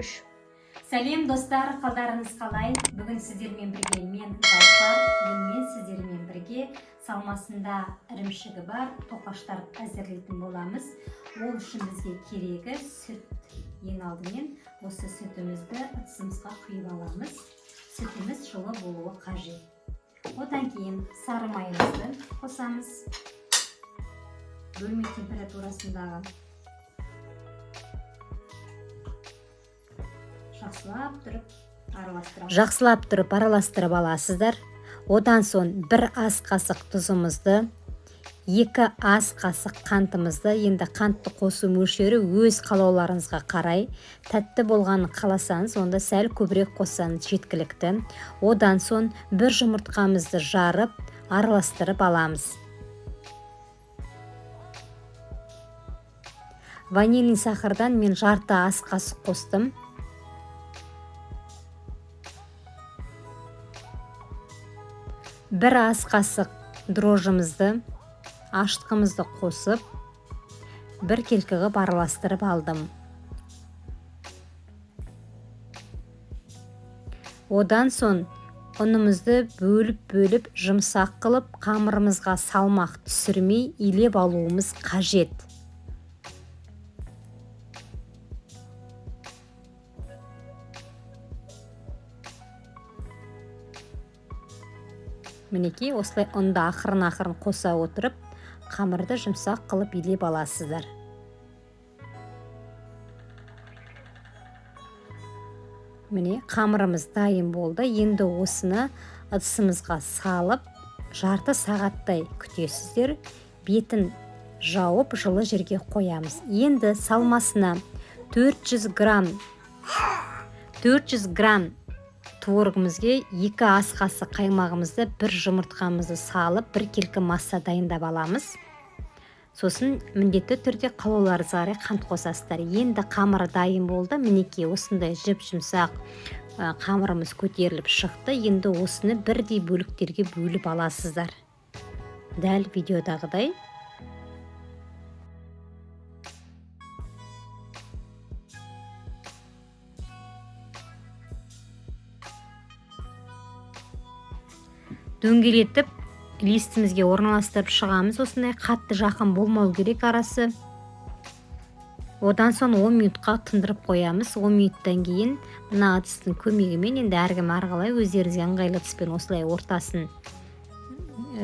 Сәлем достар, қалдарыңыз қалай? Бүгін сіздермен бірге мен Гаухар, мен сіздермен бірге салмасында ірімшігі бар тоқаштар әзірлейтін боламыз. Ол үшін бізге керегі сүт. Ең алдымен осы сүтімізді ыдысымызға құйып аламыз. Сүтіміз жылы болуы қажет. Одан кейін сары майымызды қосамыз. Бөлме температурасындағы жақсылап тұрып араластырып аласыздар. Одан соң 1 ас қасық тұзымызды, 2 ас қасық қантымызды, енді қантты қосу мөлшері өз қалауларыңызға қарай. Тәтті болғанын қаласаңыз, онда сәл көбірек қоссаңыз жеткілікті. Одан соң 1 жұмыртқамызды жарып, араластырып аламыз. Ванилин сахардан мен жарты ас қасық қостым. 1 ас қасық дрожжымызды, аштығымызды қосып, 1 келкі ғып араластырып алдым. Одан соң ұнымызды бөліп жұмсақ қылып, қамырымызға салмақ түсірмей илеп алуымыз қажет. Мінекей, осылай ұнды ақырын қоса отырып, қамырды жұмсақ қылып илеп аласыздар. Міне, қамырымыз дайын болды. Енді осыны ыдысымызға салып, жарты сағаттай күтесіздер. Бетін жауып, жылы жерге қоямыз. Енді салмасына 400 грамм творогымызге 2 ас қасық қаймағымызды, 1 жұмыртқамызды салып, 1 келкі масса дайындап аламыз. Сосын міндетті түрде қалауларыңызға қарай қант қосасыздар. Енді қамыры дайын болды. Мінекей, осындай жіп-жұмсақ қамырымыз көтеріліп шықты. Енді осыны бірдей бөліктерге бөліп аласыздар. Дәл видеодағыдай. Дөңгелетіп листімізге орналастырып шығамыз. Осындай қатты жақын болмау керек арасы. Одан соң 10 минутқа тындырып қоямыз. 10 минуттан кейін мына ыдыстың көмегімен енді әркім арғалай өздеріңізге ыңғайлы ыдыспен осылай ортасын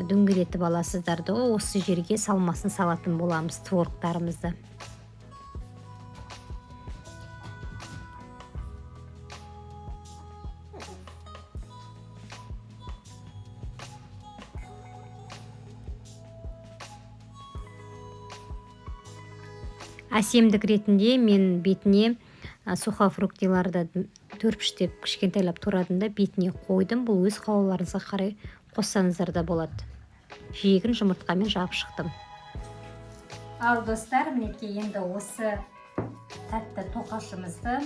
дөңгелетіп аласыздар. Осы жерге салмасын салатын боламыз творогтарымызды. Әсемдік ретінде мен бетіне сухофруктиларды төрпіштеп кішкентайлап турадында бетіне қойдым. Бұл өз қалауларыңызға қарай қоссаңыздар да болады. Жегін жұмыртқамен жабып шықтым. Ал достар, мінекей, енді осы тәтті тоқашымызды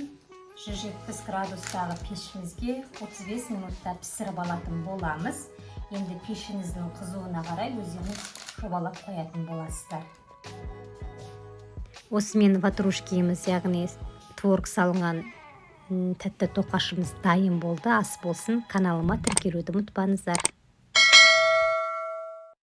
170 градустағы пешімізге 35 минутта пісіріп алатын боламыз. Енді пешіңіздің қызуына қарай өздеріңіз жобалап қоятын боласыздар. Осымен ватрушкиіміз, яғни творог салынған тәтті тоқашымыз дайын болды. Ас болсын, каналыма тіркелуді ұмытпаңыздар.